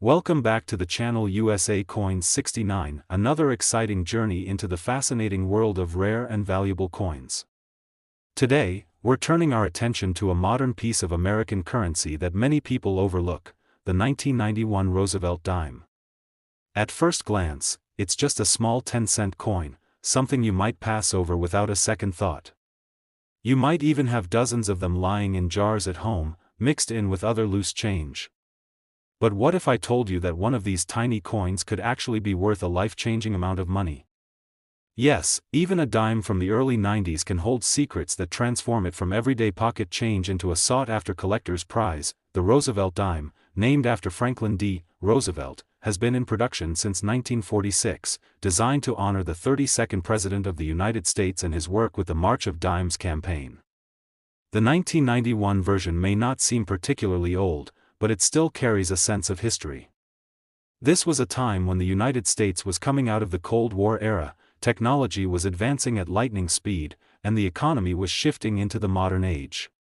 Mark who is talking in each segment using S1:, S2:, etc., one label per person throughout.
S1: Welcome back to the channel USA Coins 69, another exciting journey into the fascinating world of rare and valuable coins. Today, we're turning our attention to a modern piece of American currency that many people overlook, the 1991 Roosevelt Dime. At first glance, it's just a small 10-cent coin, something you might pass over without a second thought. You might even have dozens of them lying in jars at home, mixed in with other loose change. But what if I told you that one of these tiny coins could actually be worth a life-changing amount of money? Yes, even a dime from the early 90s can hold secrets that transform it from everyday pocket change into a sought-after collector's prize. The Roosevelt Dime, named after Franklin D. Roosevelt, has been in production since 1946, designed to honor the 32nd President of the United States and his work with the March of Dimes campaign. The 1991 version may not seem particularly old, but it still carries a sense of history. This was a time when the United States was coming out of the Cold War era, technology was advancing at lightning speed, and the economy was shifting into the modern age.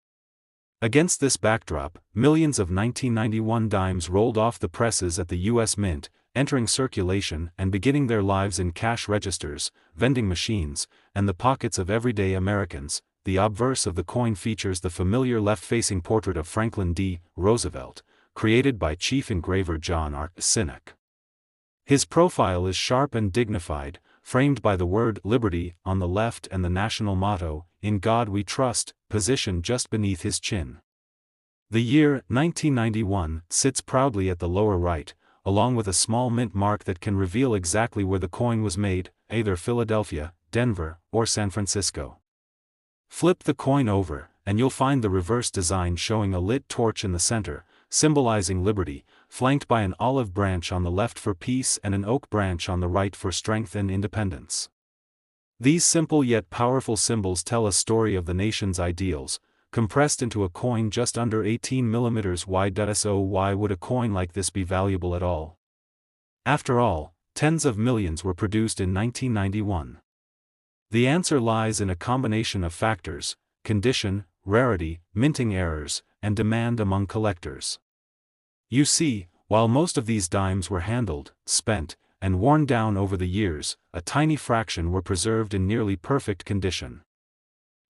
S1: Against this backdrop, millions of 1991 dimes rolled off the presses at the U.S. Mint, entering circulation and beginning their lives in cash registers, vending machines, and the pockets of everyday Americans. The obverse of the coin features the familiar left-facing portrait of Franklin D. Roosevelt, created by chief engraver John R. Sinek. His profile is sharp and dignified, framed by the word "Liberty" on the left and the national motto, "In God We Trust," positioned just beneath his chin. The year 1991 sits proudly at the lower right, along with a small mint mark that can reveal exactly where the coin was made, either Philadelphia, Denver, or San Francisco. Flip the coin over, and you'll find the reverse design showing a lit torch in the center, symbolizing liberty, flanked by an olive branch on the left for peace and an oak branch on the right for strength and independence. These simple yet powerful symbols tell a story of the nation's ideals, compressed into a coin just under 18 millimeters wide. So why would a coin like this be valuable at all? After all, tens of millions were produced in 1991. The answer lies in a combination of factors: condition, rarity, minting errors, and demand among collectors. You see, while most of these dimes were handled, spent, and worn down over the years, a tiny fraction were preserved in nearly perfect condition.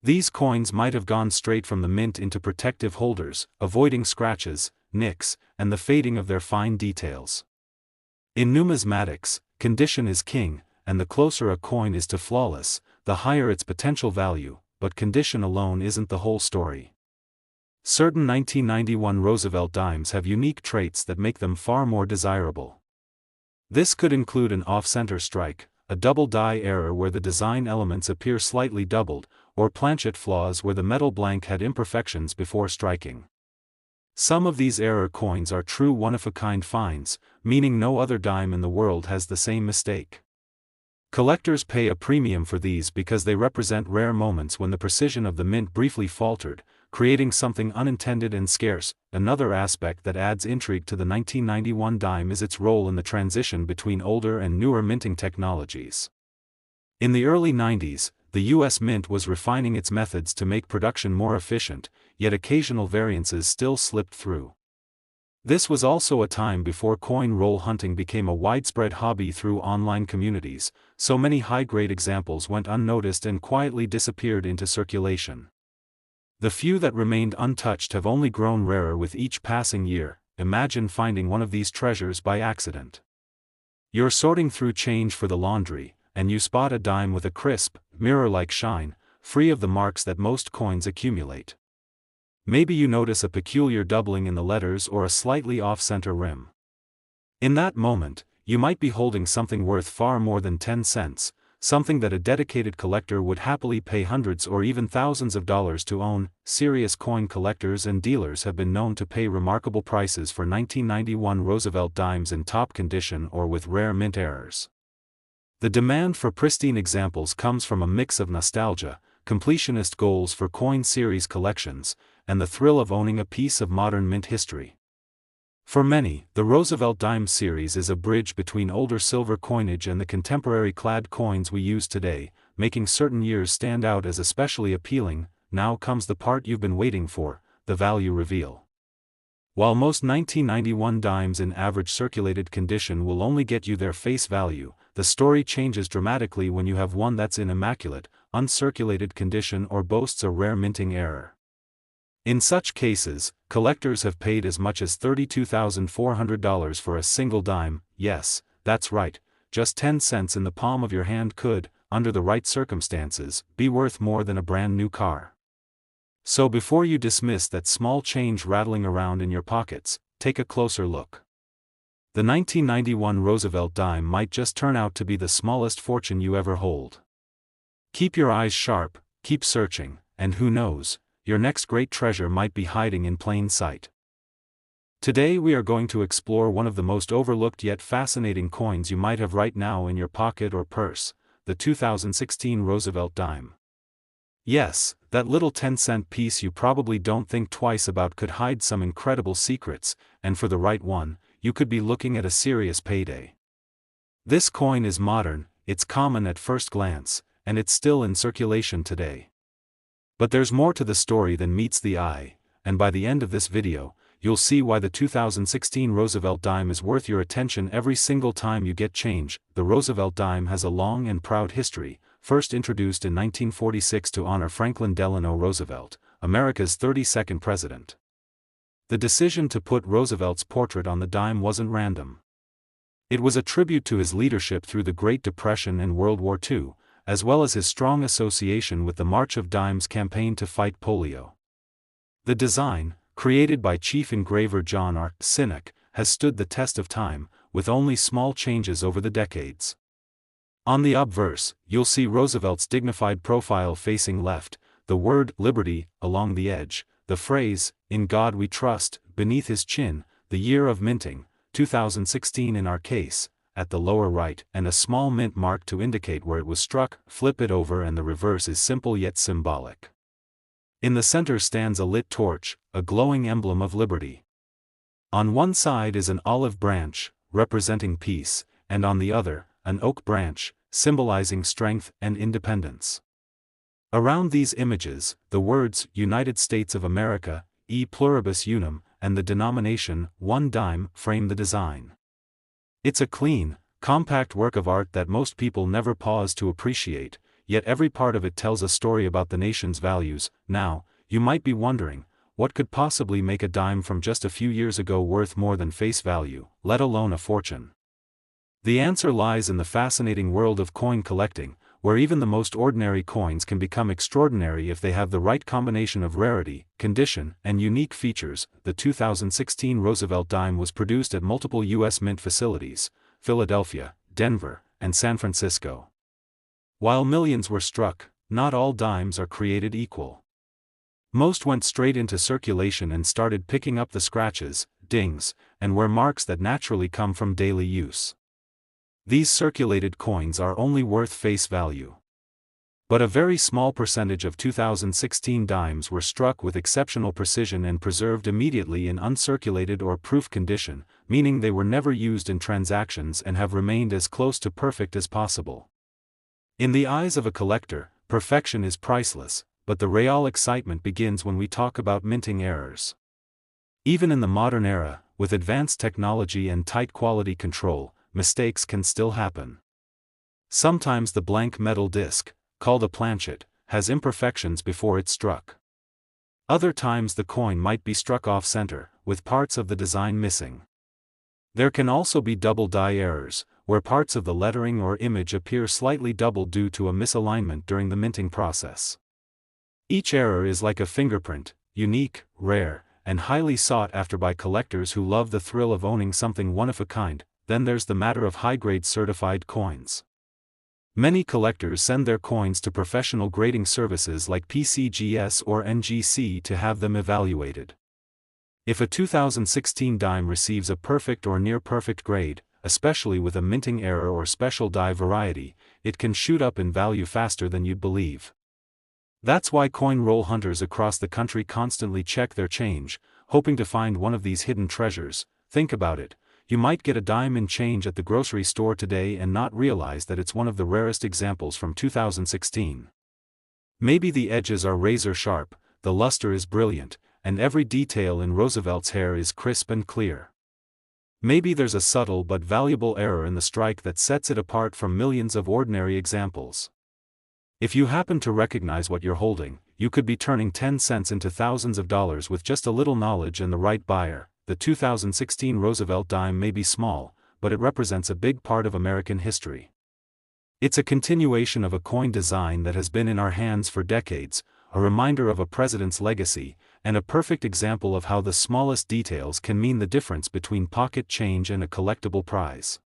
S1: These coins might have gone straight from the mint into protective holders, avoiding scratches, nicks, and the fading of their fine details. In numismatics, condition is king, and the closer a coin is to flawless, the higher its potential value, but condition alone isn't the whole story. Certain 1991 Roosevelt dimes have unique traits that make them far more desirable. This could include an off-center strike, a double die error where the design elements appear slightly doubled, or planchet flaws where the metal blank had imperfections before striking. Some of these error coins are true one-of-a-kind finds, meaning no other dime in the world has the same mistake. Collectors pay a premium for these because they represent rare moments when the precision of the mint briefly faltered, creating something unintended and scarce. Another aspect that adds intrigue to the 1991 dime is its role in the transition between older and newer minting technologies. In the early 90s, the U.S. Mint was refining its methods to make production more efficient, yet occasional variances still slipped through. This was also a time before coin roll hunting became a widespread hobby through online communities, so many high-grade examples went unnoticed and quietly disappeared into circulation. The few that remained untouched have only grown rarer with each passing year. Imagine finding one of these treasures by accident. You're sorting through change for the laundry, and you spot a dime with a crisp, mirror-like shine, free of the marks that most coins accumulate. Maybe you notice a peculiar doubling in the letters or a slightly off-center rim. In that moment, you might be holding something worth far more than 10 cents, something that a dedicated collector would happily pay hundreds or even thousands of dollars to own. Serious coin collectors and dealers have been known to pay remarkable prices for 1991 Roosevelt dimes in top condition or with rare mint errors. The demand for pristine examples comes from a mix of nostalgia, completionist goals for coin series collections, and the thrill of owning a piece of modern mint history. For many, the Roosevelt Dime series is a bridge between older silver coinage and the contemporary clad coins we use today, making certain years stand out as especially appealing. Now comes the part you've been waiting for, the value reveal. While most 1991 dimes in average circulated condition will only get you their face value, the story changes dramatically when you have one that's in immaculate, uncirculated condition or boasts a rare minting error. In such cases, collectors have paid as much as $32,400 for a single dime. Yes, that's right, just 10 cents in the palm of your hand could, under the right circumstances, be worth more than a brand new car. So before you dismiss that small change rattling around in your pockets, take a closer look. The 1991 Roosevelt dime might just turn out to be the smallest fortune you ever hold. Keep your eyes sharp, keep searching, and who knows, your next great treasure might be hiding in plain sight. Today we are going to explore one of the most overlooked yet fascinating coins you might have right now in your pocket or purse, the 2016 Roosevelt dime. Yes, that little 10-cent piece you probably don't think twice about could hide some incredible secrets, and for the right one, you could be looking at a serious payday. This coin is modern, it's common at first glance, and it's still in circulation today. But there's more to the story than meets the eye, and by the end of this video, you'll see why the 2016 Roosevelt dime is worth your attention every single time you get change. The Roosevelt dime has a long and proud history, first introduced in 1946 to honor Franklin Delano Roosevelt, America's 32nd president. The decision to put Roosevelt's portrait on the dime wasn't random. It was a tribute to his leadership through the Great Depression and World War II, as well as his strong association with the March of Dimes campaign to fight polio. The design, created by chief engraver John R. Sinek, has stood the test of time, with only small changes over the decades. On the obverse, you'll see Roosevelt's dignified profile facing left, the word liberty along the edge, the phrase, "In God We Trust," beneath his chin, the year of minting, 2016 in our case, at the lower right, and a small mint mark to indicate where it was struck. Flip it over and the reverse is simple yet symbolic. In the center stands a lit torch, a glowing emblem of liberty. On one side is an olive branch, representing peace, and on the other, an oak branch, symbolizing strength and independence. Around these images, the words United States of America, E pluribus unum, and the denomination, 1 dime, frame the design. It's a clean, compact work of art that most people never pause to appreciate, yet every part of it tells a story about the nation's values. Now, you might be wondering, what could possibly make a dime from just a few years ago worth more than face value, let alone a fortune? The answer lies in the fascinating world of coin collecting, where even the most ordinary coins can become extraordinary if they have the right combination of rarity, condition, and unique features. The 2016 Roosevelt dime was produced at multiple U.S. mint facilities, Philadelphia, Denver, and San Francisco. While millions were struck, not all dimes are created equal. Most went straight into circulation and started picking up the scratches, dings, and wear marks that naturally come from daily use. These circulated coins are only worth face value. But a very small percentage of 2016 dimes were struck with exceptional precision and preserved immediately in uncirculated or proof condition, meaning they were never used in transactions and have remained as close to perfect as possible. In the eyes of a collector, perfection is priceless, but the real excitement begins when we talk about minting errors. Even in the modern era, with advanced technology and tight quality control, mistakes can still happen. Sometimes the blank metal disc, called a planchet, has imperfections before it's struck. Other times the coin might be struck off-center, with parts of the design missing. There can also be double die errors, where parts of the lettering or image appear slightly double due to a misalignment during the minting process. Each error is like a fingerprint, unique, rare, and highly sought after by collectors who love the thrill of owning something one of a kind. Then there's the matter of high-grade certified coins. Many collectors send their coins to professional grading services like PCGS or NGC to have them evaluated. If a 2016 dime receives a perfect or near-perfect grade, especially with a minting error or special die variety, it can shoot up in value faster than you'd believe. That's why coin roll hunters across the country constantly check their change, hoping to find one of these hidden treasures. Think about it. You might get a dime in change at the grocery store today and not realize that it's one of the rarest examples from 2016. Maybe the edges are razor sharp, the luster is brilliant, and every detail in Roosevelt's hair is crisp and clear. Maybe there's a subtle but valuable error in the strike that sets it apart from millions of ordinary examples. If you happen to recognize what you're holding, you could be turning 10 cents into thousands of dollars with just a little knowledge and the right buyer. The 2016 Roosevelt dime may be small, but it represents a big part of American history. It's a continuation of a coin design that has been in our hands for decades, a reminder of a president's legacy, and a perfect example of how the smallest details can mean the difference between pocket change and a collectible prize.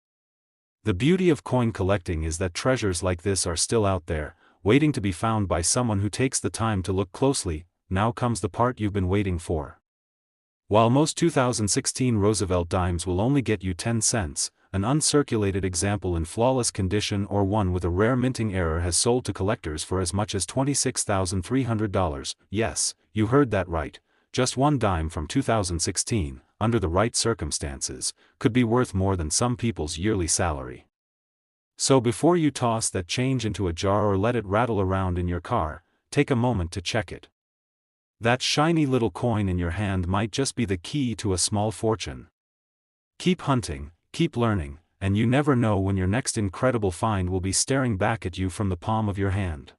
S1: The beauty of coin collecting is that treasures like this are still out there, waiting to be found by someone who takes the time to look closely. Now comes the part you've been waiting for. While most 2016 Roosevelt dimes will only get you 10 cents, an uncirculated example in flawless condition or one with a rare minting error has sold to collectors for as much as $26,300. Yes, you heard that right. Just one dime from 2016, under the right circumstances, could be worth more than some people's yearly salary. So before you toss that change into a jar or let it rattle around in your car, take a moment to check it. That shiny little coin in your hand might just be the key to a small fortune. Keep hunting, keep learning, and you never know when your next incredible find will be staring back at you from the palm of your hand.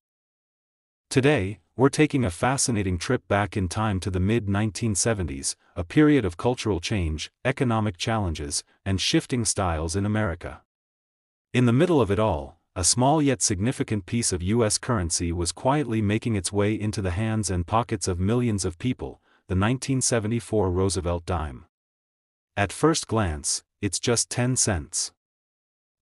S1: Today, we're taking a fascinating trip back in time to the mid-1970s, a period of cultural change, economic challenges, and shifting styles in America. In the middle of it all, a small yet significant piece of U.S. currency was quietly making its way into the hands and pockets of millions of people, the 1974 Roosevelt dime. At first glance, it's just 10 cents.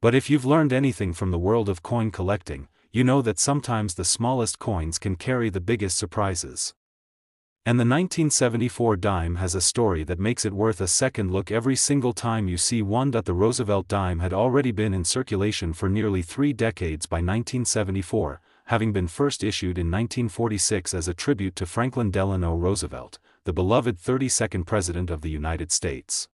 S1: But if you've learned anything from the world of coin collecting, you know that sometimes the smallest coins can carry the biggest surprises. And the 1974 dime has a story that makes it worth a second look every single time you see one. The Roosevelt dime had already been in circulation for nearly 3 decades by 1974, having been first issued in 1946 as a tribute to Franklin Delano Roosevelt, the beloved 32nd President of the United States.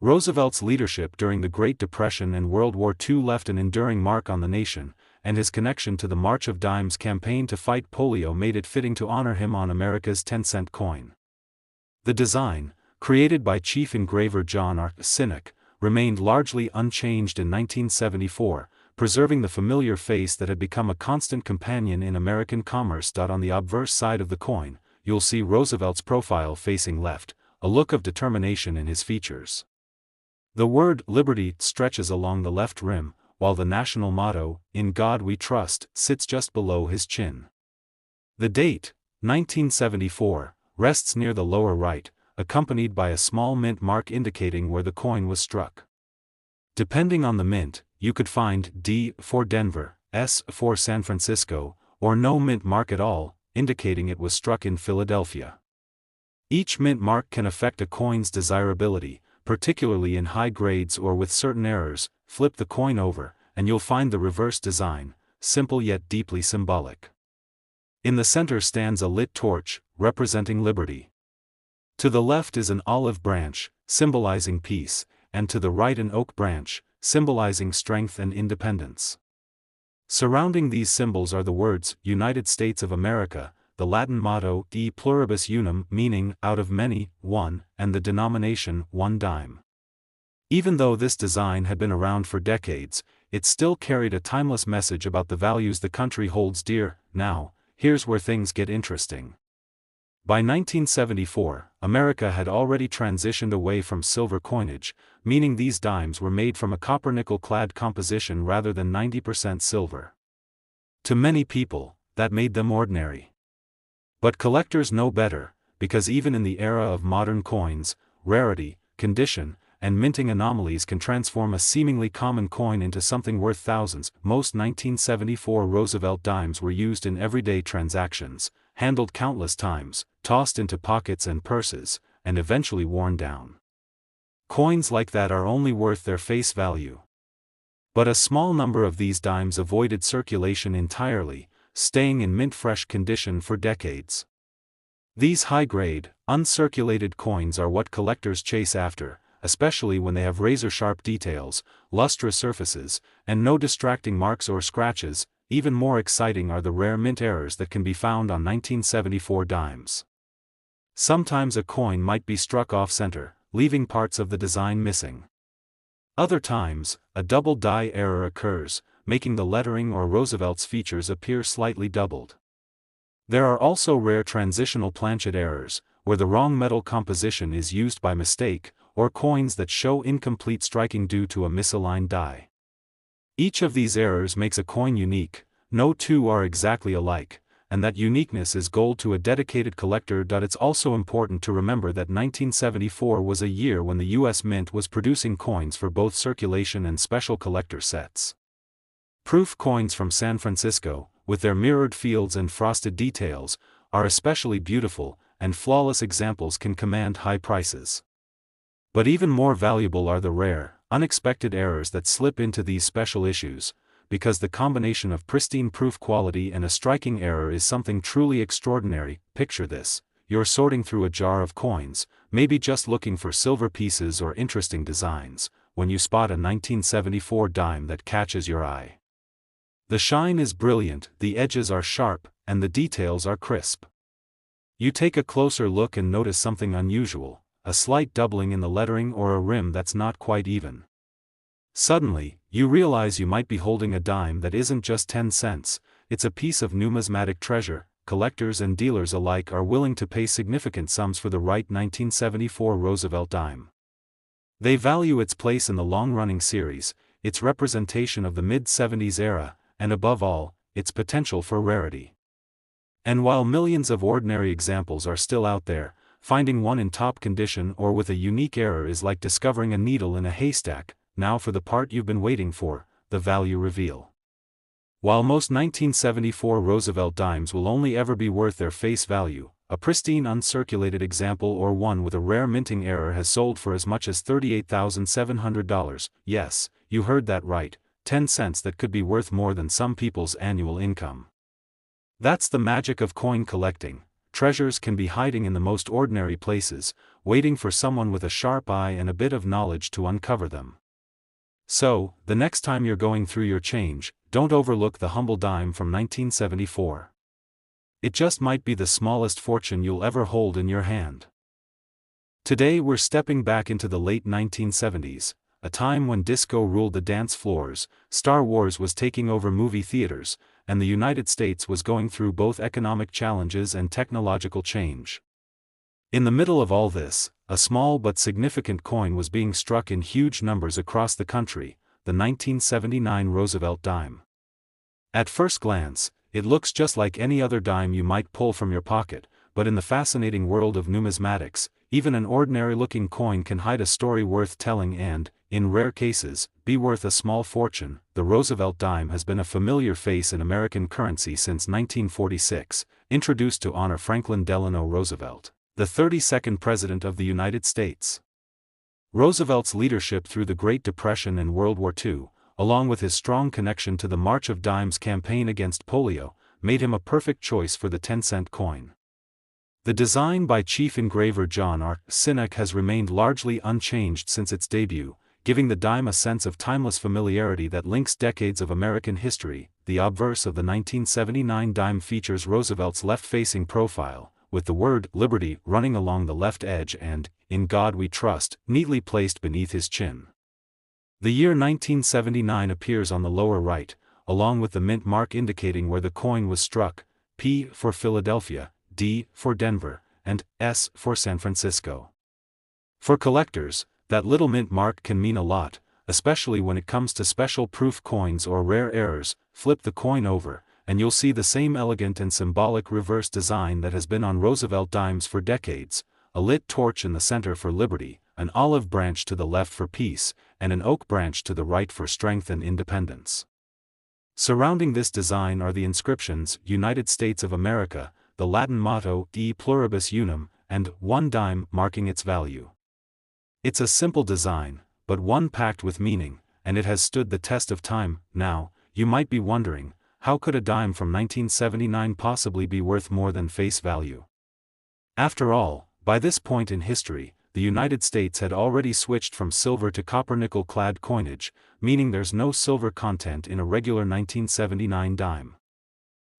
S1: Roosevelt's leadership during the Great Depression and World War II left an enduring mark on the nation, and his connection to the March of Dimes campaign to fight polio made it fitting to honor him on America's 10-cent coin. The design, created by chief engraver John R. Sinek, remained largely unchanged in 1974, preserving the familiar face that had become a constant companion in American commerce. On the obverse side of the coin, you'll see Roosevelt's profile facing left, a look of determination in his features. The word liberty stretches along the left rim, while the national motto, "In God We Trust," sits just below his chin. The date, 1974, rests near the lower right, accompanied by a small mint mark indicating where the coin was struck. Depending on the mint, you could find D for Denver, S for San Francisco, or no mint mark at all, indicating it was struck in Philadelphia. Each mint mark can affect a coin's desirability, particularly in high grades or with certain errors. Flip the coin over, and you'll find the reverse design, simple yet deeply symbolic. In the center stands a lit torch, representing liberty. To the left is an olive branch, symbolizing peace, and to the right an oak branch, symbolizing strength and independence. Surrounding these symbols are the words, United States of America, the Latin motto, E pluribus unum, meaning, out of many, one, and the denomination, 1 dime. Even though this design had been around for decades, it still carried a timeless message about the values the country holds dear. Now, here's where things get interesting. By 1974, America had already transitioned away from silver coinage, meaning these dimes were made from a copper-nickel-clad composition rather than 90% silver. To many people, that made them ordinary. But collectors know better, because even in the era of modern coins, rarity, condition, and minting anomalies can transform a seemingly common coin into something worth thousands. Most 1974 Roosevelt dimes were used in everyday transactions, handled countless times, tossed into pockets and purses, and eventually worn down. Coins like that are only worth their face value. But a small number of these dimes avoided circulation entirely, staying in mint-fresh condition for decades. These high-grade, uncirculated coins are what collectors chase after, especially when they have razor-sharp details, lustrous surfaces, and no distracting marks or scratches. Even more exciting are the rare mint errors that can be found on 1974 dimes. Sometimes a coin might be struck off-center, leaving parts of the design missing. Other times, a double die error occurs, making the lettering or Roosevelt's features appear slightly doubled. There are also rare transitional planchet errors, where the wrong metal composition is used by mistake, or coins that show incomplete striking due to a misaligned die. Each of these errors makes a coin unique. No two are exactly alike, and that uniqueness is gold to a dedicated collector. It's also important to remember that 1974 was a year when the US Mint was producing coins for both circulation and special collector sets. Proof coins from San Francisco, with their mirrored fields and frosted details, are especially beautiful, and flawless examples can command high prices. But even more valuable are the rare, unexpected errors that slip into these special issues, because the combination of pristine proof quality and a striking error is something truly extraordinary. Picture this: you're sorting through a jar of coins, maybe just looking for silver pieces or interesting designs, when you spot a 1974 dime that catches your eye. The shine is brilliant, the edges are sharp, and the details are crisp. You take a closer look and notice something unusual: a slight doubling in the lettering or a rim that's not quite even. Suddenly, you realize you might be holding a dime that isn't just 10 cents, it's a piece of numismatic treasure. Collectors and dealers alike are willing to pay significant sums for the right 1974 Roosevelt dime. They value its place in the long-running series, its representation of the mid-70s era, and above all, its potential for rarity. And while millions of ordinary examples are still out there, finding one in top condition or with a unique error is like discovering a needle in a haystack. Now for the part you've been waiting for, the value reveal. While most 1974 Roosevelt dimes will only ever be worth their face value, a pristine uncirculated example or one with a rare minting error has sold for as much as $38,700. Yes, you heard that right, 10 cents that could be worth more than some people's annual income. That's the magic of coin collecting. Treasures can be hiding in the most ordinary places, waiting for someone with a sharp eye and a bit of knowledge to uncover them. So, the next time you're going through your change, don't overlook the humble dime from 1974. It just might be the smallest fortune you'll ever hold in your hand. Today we're stepping back into the late 1970s, a time when disco ruled the dance floors, Star Wars was taking over movie theaters, and the United States was going through both economic challenges and technological change. In the middle of all this, a small but significant coin was being struck in huge numbers across the country, the 1979 Roosevelt dime. At first glance, it looks just like any other dime you might pull from your pocket, but in the fascinating world of numismatics, even an ordinary-looking coin can hide a story worth telling and, in rare cases, be worth a small fortune. The Roosevelt dime has been a familiar face in American currency since 1946, introduced to honor Franklin Delano Roosevelt, the 32nd President of the United States. Roosevelt's leadership through the Great Depression and World War II, along with his strong connection to the March of Dimes campaign against polio, made him a perfect choice for the 10-cent coin. The design by chief engraver John R. Sinek has remained largely unchanged since its debut, giving the dime a sense of timeless familiarity that links decades of American history. The obverse of the 1979 dime features Roosevelt's left-facing profile, with the word "Liberty" running along the left edge and "In God We Trust" neatly placed beneath his chin. The year 1979 appears on the lower right, along with the mint mark indicating where the coin was struck, P for Philadelphia, D for Denver, and S for San Francisco. For collectors, that little mint mark can mean a lot, especially when it comes to special proof coins or rare errors. Flip the coin over, and you'll see the same elegant and symbolic reverse design that has been on Roosevelt dimes for decades: a lit torch in the center for liberty, an olive branch to the left for peace, and an oak branch to the right for strength and independence. Surrounding this design are the inscriptions "United States of America," the Latin motto "E pluribus unum," and "1 dime" marking its value. It's a simple design, but one packed with meaning, and it has stood the test of time. Now, you might be wondering, how could a dime from 1979 possibly be worth more than face value? After all, by this point in history, the United States had already switched from silver to copper-nickel-clad coinage, meaning there's no silver content in a regular 1979 dime.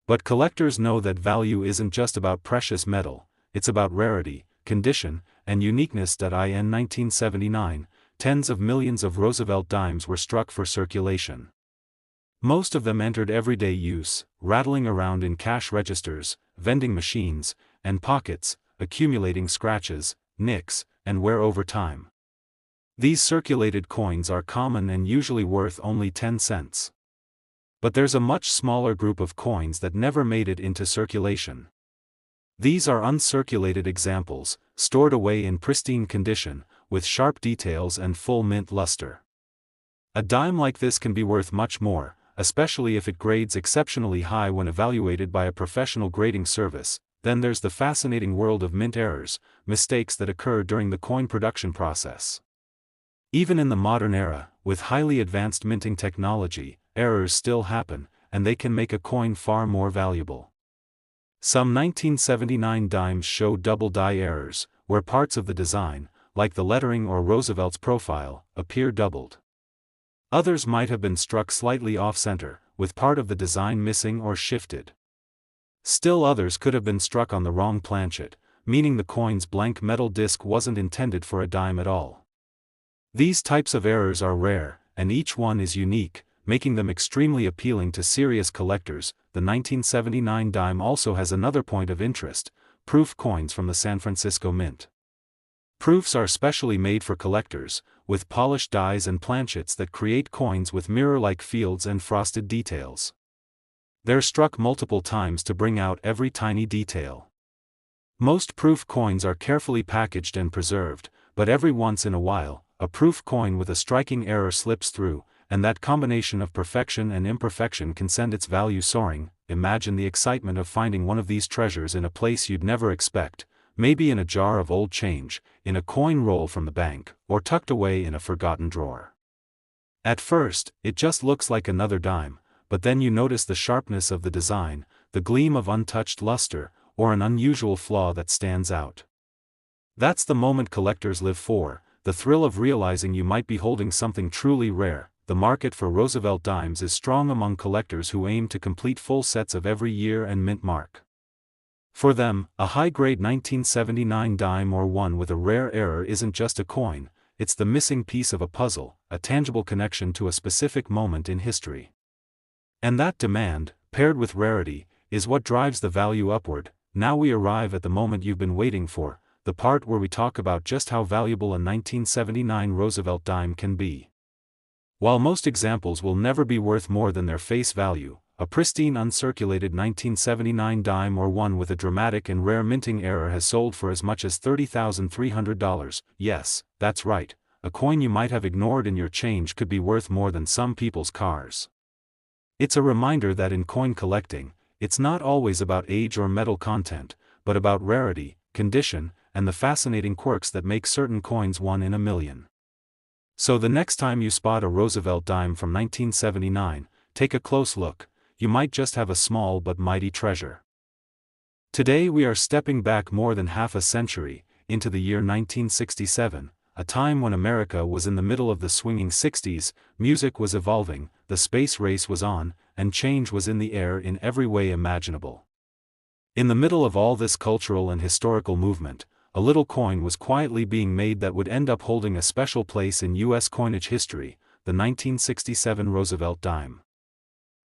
S1: But collectors know that value isn't just about precious metal, it's about rarity, condition, and uniqueness. In 1979, tens of millions of Roosevelt dimes were struck for circulation. Most of them entered everyday use, rattling around in cash registers, vending machines, and pockets, accumulating scratches, nicks, and wear over time. These circulated coins are common and usually worth only 10 cents. But there's a much smaller group of coins that never made it into circulation. These are uncirculated examples, stored away in pristine condition, with sharp details and full mint luster. A dime like this can be worth much more, especially if it grades exceptionally high when evaluated by a professional grading service. Then there's the fascinating world of mint errors, mistakes that occur during the coin production process. Even in the modern era, with highly advanced minting technology, errors still happen, and they can make a coin far more valuable. Some 1979 dimes show double die errors, where parts of the design, like the lettering or Roosevelt's profile, appear doubled. Others might have been struck slightly off-center, with part of the design missing or shifted. Still others could have been struck on the wrong planchet, meaning the coin's blank metal disc wasn't intended for a dime at all. These types of errors are rare, and each one is unique, making them extremely appealing to serious collectors. The 1979 dime also has another point of interest: proof coins from the San Francisco Mint. Proofs are specially made for collectors, with polished dies and planchets that create coins with mirror-like fields and frosted details. They're struck multiple times to bring out every tiny detail. Most proof coins are carefully packaged and preserved, but every once in a while, a proof coin with a striking error slips through, and that combination of perfection and imperfection can send its value soaring. Imagine the excitement of finding one of these treasures in a place you'd never expect, maybe in a jar of old change, in a coin roll from the bank, or tucked away in a forgotten drawer. At first, it just looks like another dime, but then you notice the sharpness of the design, the gleam of untouched luster, or an unusual flaw that stands out. That's the moment collectors live for, the thrill of realizing you might be holding something truly rare. The market for Roosevelt dimes is strong among collectors who aim to complete full sets of every year and mint mark. For them, a high-grade 1979 dime or one with a rare error isn't just a coin, it's the missing piece of a puzzle, a tangible connection to a specific moment in history. And that demand, paired with rarity, is what drives the value upward. Now we arrive at the moment you've been waiting for, the part where we talk about just how valuable a 1979 Roosevelt dime can be. While most examples will never be worth more than their face value, a pristine uncirculated 1979 dime or one with a dramatic and rare minting error has sold for as much as $30,300. Yes, that's right, a coin you might have ignored in your change could be worth more than some people's cars. It's a reminder that in coin collecting, it's not always about age or metal content, but about rarity, condition, and the fascinating quirks that make certain coins one in a million. So the next time you spot a Roosevelt dime from 1979, take a close look. You might just have a small but mighty treasure. Today we are stepping back more than half a century, into the year 1967, a time when America was in the middle of the swinging 60s, music was evolving, the space race was on, and change was in the air in every way imaginable. In the middle of all this cultural and historical movement, a little coin was quietly being made that would end up holding a special place in U.S. coinage history, the 1967 Roosevelt dime.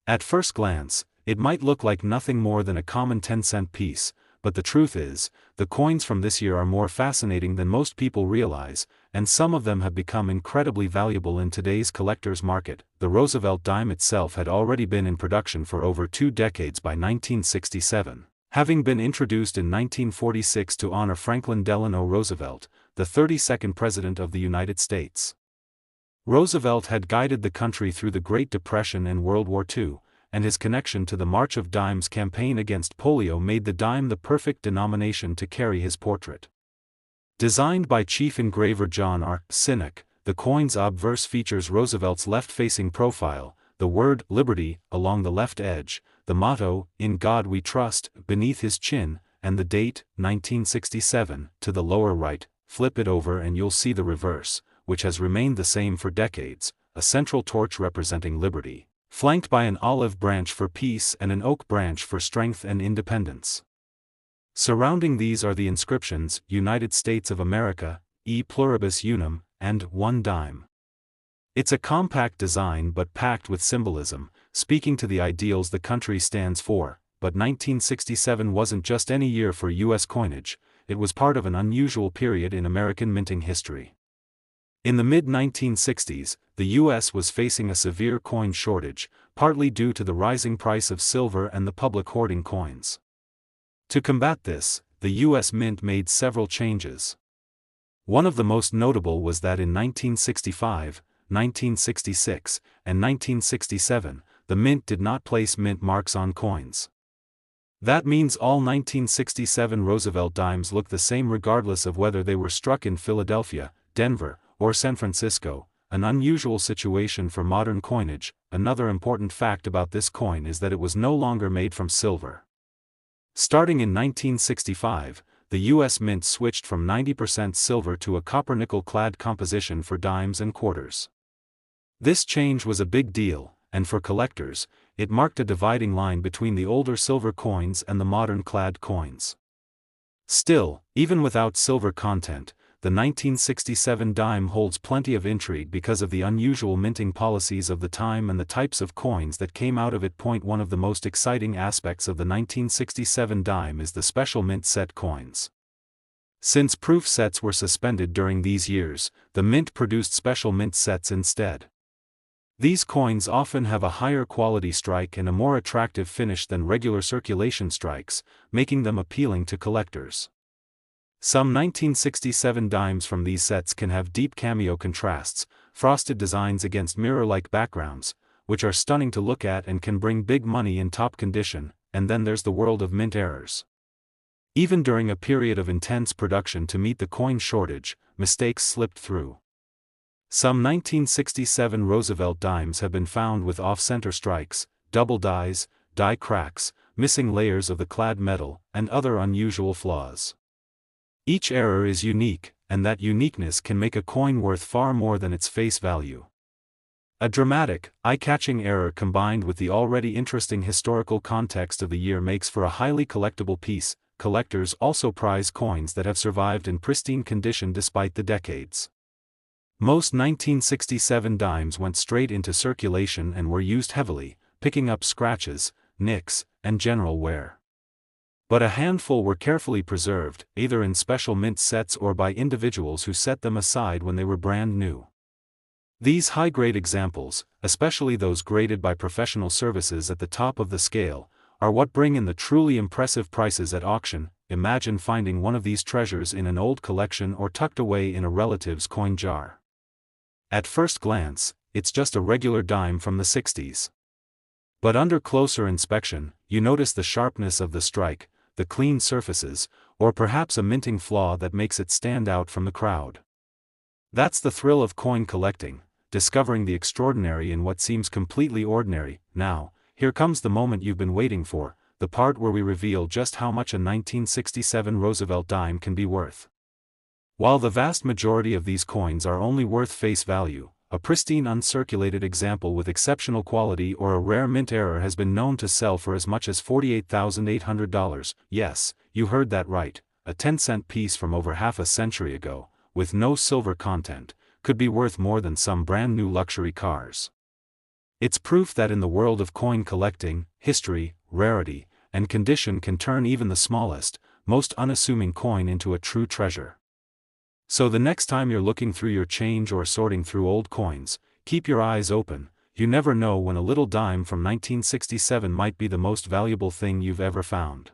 S1: At first glance, it might look like nothing more than a common 10-cent piece, but the truth is, the coins from this year are more fascinating than most people realize, and some of them have become incredibly valuable in today's collector's market. The Roosevelt dime itself had already been in production for over 2 decades by 1967. Having been introduced in 1946 to honor Franklin Delano Roosevelt, the 32nd President of the United States. Roosevelt had guided the country through the Great Depression and World War II, and his connection to the March of Dimes campaign against polio made the dime the perfect denomination to carry his portrait. Designed by chief engraver John R. Sinek, the coin's obverse features Roosevelt's left-facing profile, the word "Liberty" along the left edge, the motto, "In God We Trust," beneath his chin, and the date, 1967, to the lower right. Flip it over and you'll see the reverse, which has remained the same for decades, a central torch representing liberty, flanked by an olive branch for peace and an oak branch for strength and independence. Surrounding these are the inscriptions, United States of America, E pluribus unum, and 1 dime. It's a compact design but packed with symbolism, speaking to the ideals the country stands for. But 1967 wasn't just any year for U.S. coinage, it was part of an unusual period in American minting history. In the mid-1960s, the U.S. was facing a severe coin shortage, partly due to the rising price of silver and the public hoarding coins. To combat this, the U.S. Mint made several changes. One of the most notable was that in 1965, 1966, and 1967, the Mint did not place mint marks on coins. That means all 1967 Roosevelt Dimes look the same regardless of whether they were struck in Philadelphia, Denver, or San Francisco, an unusual situation for modern coinage. Another important fact about this coin is that it was no longer made from silver. Starting in 1965, the U.S. Mint switched from 90% silver to a copper-nickel-clad composition for dimes and quarters. This change was a big deal, and for collectors, it marked a dividing line between the older silver coins and the modern clad coins. Still, even without silver content, the 1967 dime holds plenty of intrigue because of the unusual minting policies of the time and the types of coins that came out of it. One of the most exciting aspects of the 1967 dime is the special mint set coins. Since proof sets were suspended during these years, the Mint produced special mint sets instead. These coins often have a higher quality strike and a more attractive finish than regular circulation strikes, making them appealing to collectors. Some 1967 dimes from these sets can have deep cameo contrasts, frosted designs against mirror-like backgrounds, which are stunning to look at and can bring big money in top condition. And then there's the world of mint errors. Even during a period of intense production to meet the coin shortage, mistakes slipped through. Some 1967 Roosevelt dimes have been found with off-center strikes, double dies, die cracks, missing layers of the clad metal, and other unusual flaws. Each error is unique, and that uniqueness can make a coin worth far more than its face value. A dramatic, eye-catching error combined with the already interesting historical context of the year makes for a highly collectible piece. Collectors also prize coins that have survived in pristine condition despite the decades. Most 1967 dimes went straight into circulation and were used heavily, picking up scratches, nicks, and general wear. But a handful were carefully preserved, either in special mint sets or by individuals who set them aside when they were brand new. These high-grade examples, especially those graded by professional services at the top of the scale, are what bring in the truly impressive prices at auction. Imagine finding one of these treasures in an old collection or tucked away in a relative's coin jar. At first glance, it's just a regular dime from the 60s. But under closer inspection, you notice the sharpness of the strike, the clean surfaces, or perhaps a minting flaw that makes it stand out from the crowd. That's the thrill of coin collecting, discovering the extraordinary in what seems completely ordinary. Now, here comes the moment you've been waiting for, the part where we reveal just how much a 1967 Roosevelt dime can be worth. While the vast majority of these coins are only worth face value, a pristine uncirculated example with exceptional quality or a rare mint error has been known to sell for as much as $48,800. Yes, you heard that right, a 10-cent piece from over half a century ago, with no silver content, could be worth more than some brand new luxury cars. It's proof that in the world of coin collecting, history, rarity, and condition can turn even the smallest, most unassuming coin into a true treasure. So the next time you're looking through your change or sorting through old coins, keep your eyes open. You never know when a little dime from 1967 might be the most valuable thing you've ever found.